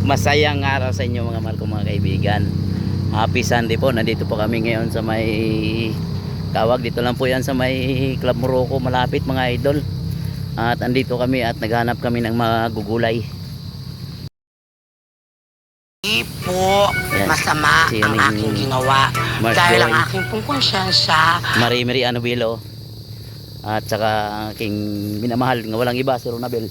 Masayang araw sa inyo mga mahal kong mga kaibigan. Happy Sunday po. Nandito po kami ngayon sa may Kawag. Dito lang po yan sa may Club Morocco malapit mga idol. At andito kami at naghanap kami ng mga gugulay. Hindi po masama Si ang aking ginawa dahil ang aking pong konsyensya. Marimiri Anubilo. At saka aking minamahal nga walang iba si Ronabel.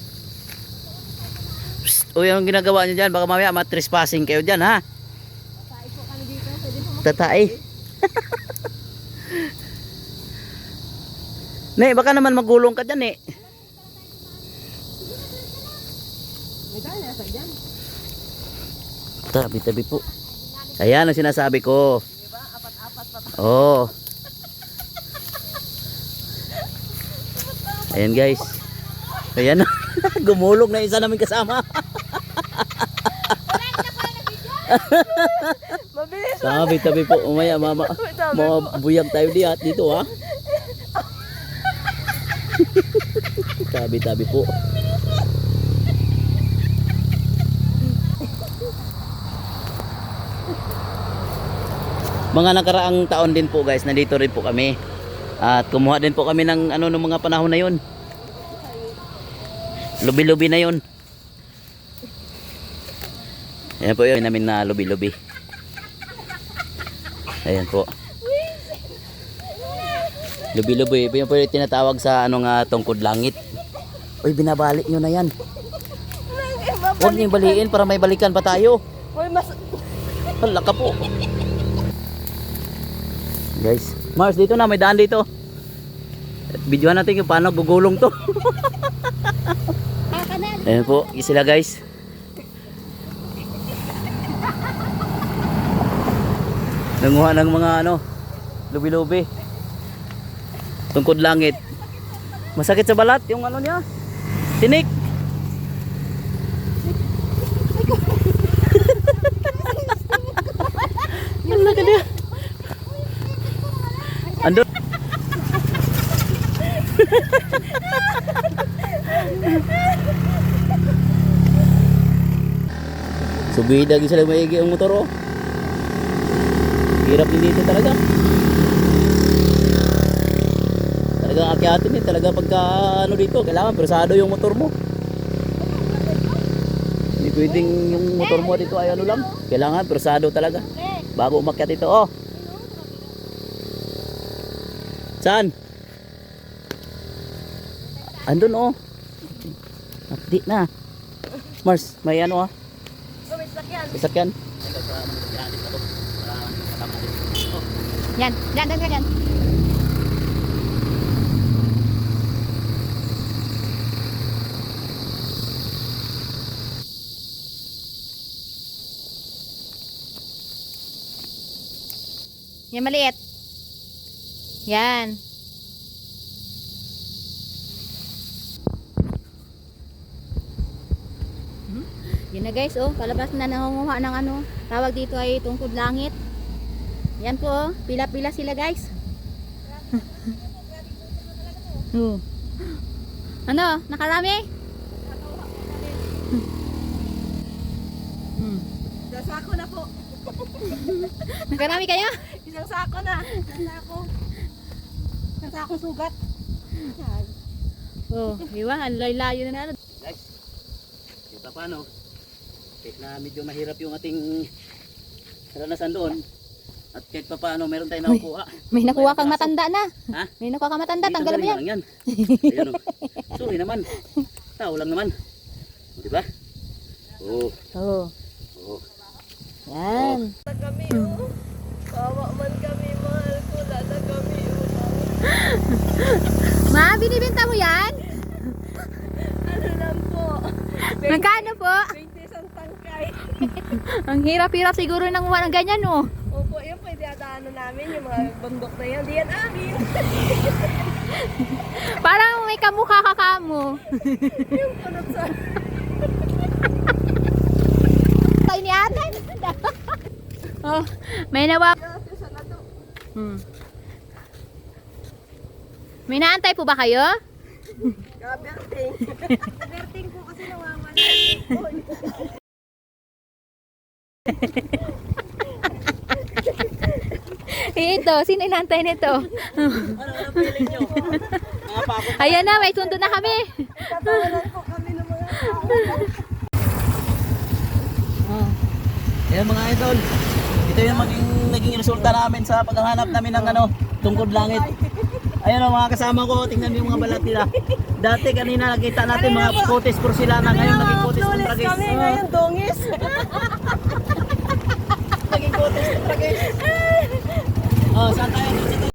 Psst, uy, anong ginagawa niyo dyan? Baka mamaya matrespassing kayo dyan, ha? Tatay po kami dito. Pwede po Tatay. Ne, baka naman magulong ka dyan, eh. may tayo nasa dyan. Tabi-tabi po. Ayan ang sinasabi ko. Diba? Apat-apat pa. Oo. Ayan guys. Ayan na. Gumulong na isa namin kasama. Mabilis. Tabi-tabi po. Umaya mama. Mabuyag tayo dito ha. Tabi-tabi po. Mga nakaraang taon din po guys, nandito rin po kami. At kumuha din po kami ng ano ng mga panahon na yun. Lubi-lubi na yun. Ayan po yun namin na lubi-lubi. Ayan po. Lubi-lubi. Yun po yung tinatawag sa ano nga tungkod langit. Uy, binabalik nyo na yan. Huwag nyo baliin para may balikan pa tayo. Uy, mas... Hala ka po. Guys, Mars dito na, may daan dito. Videohan natin kung paano gugulong to. Ayan po, sila guys. Nanguha ng mga ano, lubi-lubi. Tungkod langit. Masakit sa balat yung ano niya. Tinik. Hala ka na. Ando. Subida gisa lang maigi ang motor oh. Hirap din dito talaga. Talagang akyatin din talaga pagka ano dito, kailangan persado yung motor mo. Hindi pwedeng yung motor mo dito ay ano lang. Kailangan persado talaga bago umakyat ito oh. Saan? Andun oh. Nakdi na. Mars, may ano ah. May sakyan. Sasakyan. Yan. Yan, yan, yan. Yan maliit. Yan. Yan na guys, oh, palabas na nangunguha ng ano, tawag dito ay tungkod langit. Yan po, oh, pila-pila sila guys. Oh. Ano, nakarami? Isang sako na po. Nakarami kayo? Isang sako na. Isang sako. Isang sako sugat. Yan. Oh, di ba? Ang layo na ano. Guys, kita paano? Kahit na medyo mahirap yung ating karanasan doon. At kahit pa paano meron tayong nakukuha. May nakuha kang matanda na. Ha? May nakuha kang matanda, Dito tanggal mo yan. lang yan. Ayan o. Sorry naman. Tao lang naman. O, diba? Oo. Oh. Oo. Yan. Kami oh. Kawa man kami, mahal ko. Lala kami oh. Ma, binibenta mo yan? Ano lang po. Magkano po? 20 isang tangkay. Ang hirap-hirap siguro nang ng ganyan, oh. Opo, yun pwede ataanan namin. Yung mga bundok na yan. Di yan amin. Parang may kamukha ka kamo. Yung punot sa... Tayo ni ate. Oh, may nawa. Sa nato. May naantay po ba kayo? Kaberting. Kaberting po kasi nawawan. Ito, sino inantay nito? Ano feeling nyo? Mga pako. Ayan na, may sundo na kami. Tatawanan po kami ng mga tao. Ayan mga idol. Ito yung naging resulta namin sa paghahanap namin ng ano, tungkod langit. Ayan o mga kasama ko, tingnan niyo yung mga balat nila. Dati kanina nakita natin mga kotes porcelana, ngayon naging kotes kontragis. Kami ngayon, dongis. Naging kotes kontragis. Oh, saan tayo dito?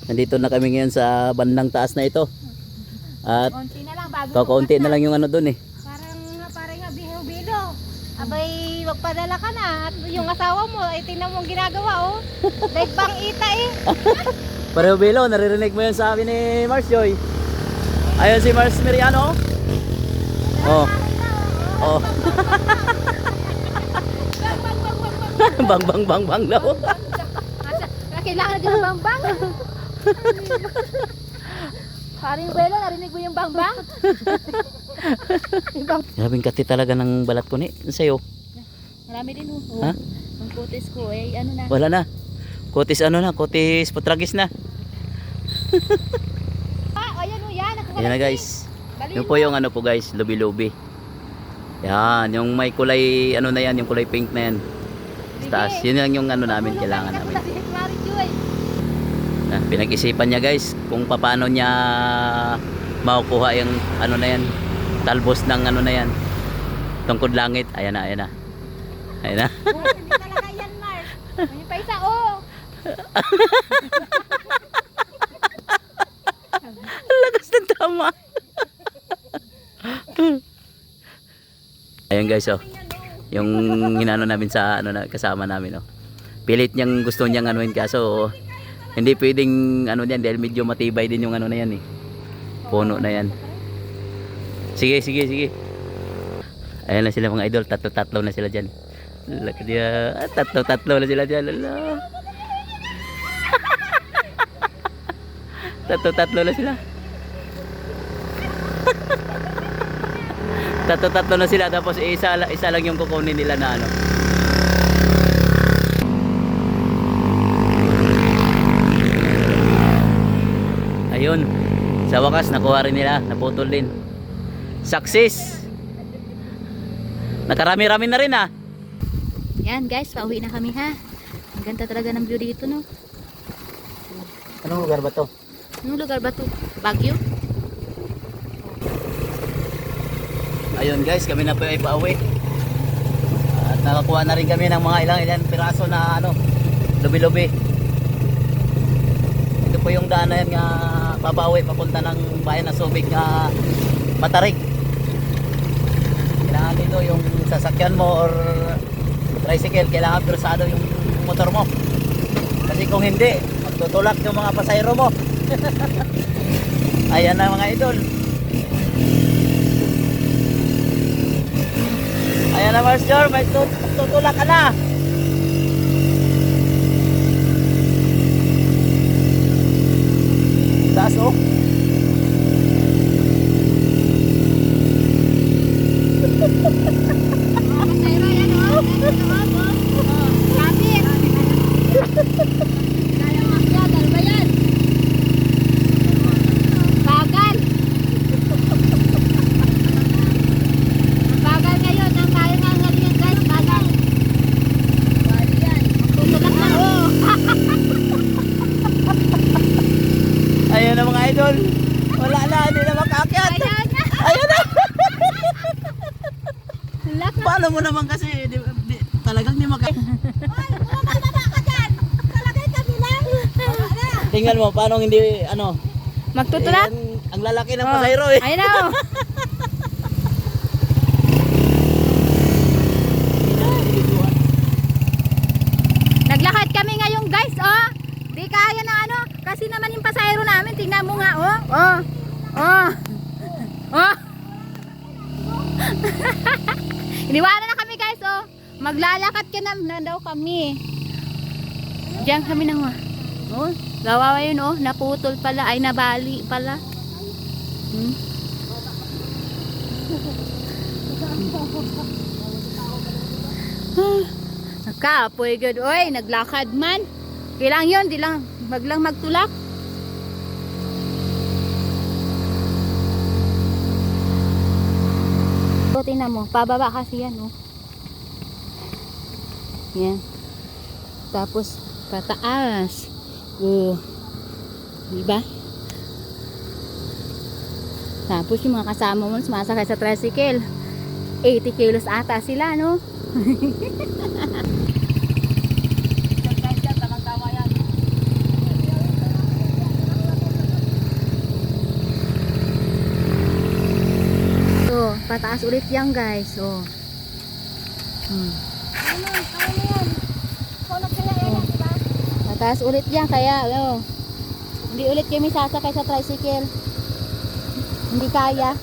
Nandito na kami ngayon sa bandang taas na ito. At Konti na lang, bago kakaunti na lang yung ano doon eh. Parang nga biho-bilo. Abay, magpadala ka na. At yung asawa mo, ay tingnan mo ang ginagawa, oh. Like bang ita eh. Pareho Bilo, naririnig mo yun sa amin ni Mars Joy. Ayun si Mars Meriano. Oh. Oh. Bang bang bang bang daw. Kailangan din ng bang-bang. Paring Belo, narinig mo yung bang-bang? Grabing kati talaga ng balat ko ni. Sa'yo. Marami din, oh. Ha? Ang kutis ko, eh, ano na. Wala na. Kotis ano na, kotis potragis na. Ayan o yan. Ayan na guys. Yun po yung ano po guys, lubi-lubi. Yan, yung may kulay ano na yan, yung kulay pink na yan. Sa taas, yun lang yung ano namin, kailangan namin. Pinag-isipan niya guys kung paano niya makukuha yung ano na yan, talbos ng ano na yan, tungkod langit. Ayan na, ayan na. Ayan na. Hindi talaga yan, Mars. May pa isa, oh. Lakas ng tama. Ayan guys, oh. Yung hinano namin sa ano na kasama namin, oh. Pilit niyang gusto niyang anuin kaso hindi pwedeng ano niyan dahil medyo matibay din yung ano na yan eh. Puno na yan. Sige, sige, sige. Ayan na sila mga idol, tatlo-tatlo na sila diyan. Laki dia, tatlo-tatlo na sila diyan. Tatlo-tatlo na sila. Tatlo-tatlo na sila tapos isa lang yung kukunin nila na ano. Ayun. Sa wakas nakuha rin nila, naputol din. Success. Nakarami-rami na rin ah. Yan guys, pauwi na kami ha. Ang ganda talaga ng view dito, no. Anong lugar ba to? Anong lugar ba to? Baguio? Ayun guys, kami na po ay pauwi. At nakakuha na rin kami ng mga ilang piraso na ano, lubi-lubi. Ito po yung daan na yan nga papauwi papunta ng bayan na Subic nga Matarig. Kailangan dito yung sasakyan mo or tricycle, kailangan persado yung motor mo. Kasi kung hindi, magtutulak yung mga pasayro mo. Ayan na mga idol. Ayan na Mars Jor, may tutulak ka na. Taas oh. Pasayro yan, oh. Kapit. Kaya makya, dalawa yan. Bagal. Bagal ngayon, ang kaya nga ngayon guys, bagal. Bali yan. Tutulak na, oh. Ayan na mga idol. Wala na, hindi na makaakyat. Ayan na. Ayan na. Lak na. Paano mo naman kasi talagang di maka... Tingnan mo, paano hindi ano... Magtutulak? Ang lalaki ng pasayro eh. Ayun na, oh. Naglakad kami ngayon guys, oh. Di kaya na ano, kasi naman yung pasahero namin, tingnan mo nga, oh. Oh. Oh. Oh. Iniwanan na kami guys, oh. Maglalakad ka na daw kami. Diyan kami nang, oh. Gawawa yun, oh. Naputol pala, ay nabali pala. Nagkaapoy good. Oy, naglakad man. Kailang yun, di lang, maglang magtulak. So, tingnan mo, pababa kasi yan, oh. Yan. Tapos, pataas. Oh. Diba? Tapos, yung mga kasama mo, sumasakay sa tricycle. 80 kilos ata sila, no? So, pataas ulit yan, guys. So, pataas ulit yan, kaya, oh, hindi ulit kami sasakay sa tricycle. Hindi kaya.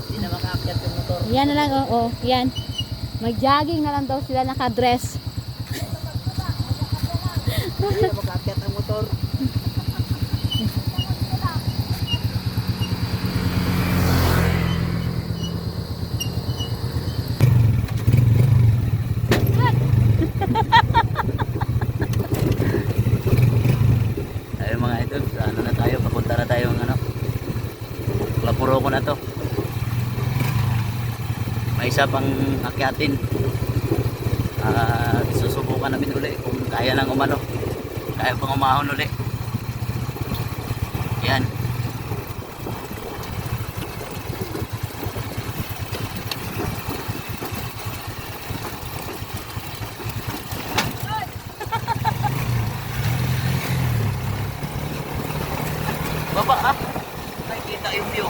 Hindi na makaakyat yung motor. Yan na lang, oo, yan. Mag-jogging na lang daw sila nakadress. Hindi na makaakyat ang motor. Ayun mga idol, ano na tayo, papunta na tayo ng ano, Lapuroko na to. May isa pang akyatin. Susubukan namin uli kung kaya nang umano, kaya pang umahon uli. Yan. Baba ah. Nakikita yung view.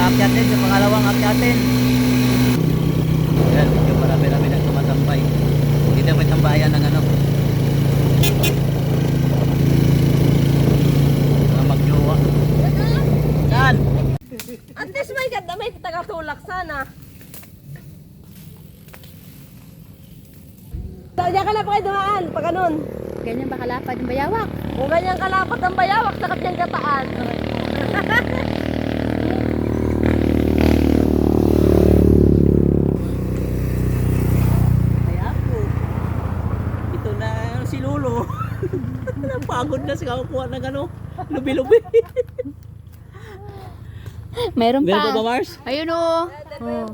Akyatin sa pangalawang akyatin. Yan, medyo marami-rami nang tumatambay. Dito may tambayan ng ano, mga magjowa. Saan? At least may tagatulak sana. So, diyan ka na pa kayo dumaan, pag ganun. Ganyan ba kalapad yung bayawak? Kung ganyan kalapat ang bayawak, sakit niyang gataan. Ay ako. Ito na si Lolo. Napagod na siya kukuha ng ano, lubi-lubi. Meron pa. Meron pa ba, Mars? Ayun o. Oh.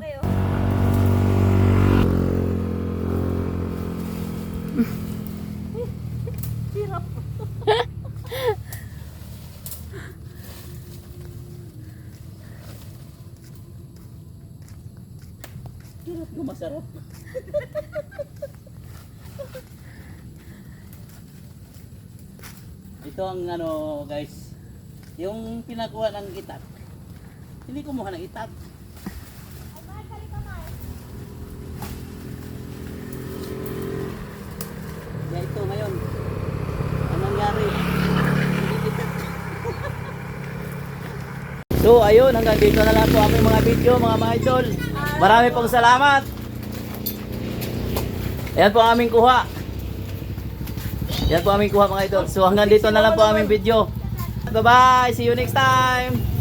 Hirap ko masarap. Ito ang ano guys, yung pinakuha ng itak. Hindi kumuha ng itak. Kaya ito ngayon, anong nangyari? Hindi itak. So ayun, hanggang dito na lang po aming mga video mga idol. Marami pong salamat. Ayan po ang aming kuha. Yan po aming kuha mga idol. So hanggang dito na lang po aming video. Bye bye, see you next time.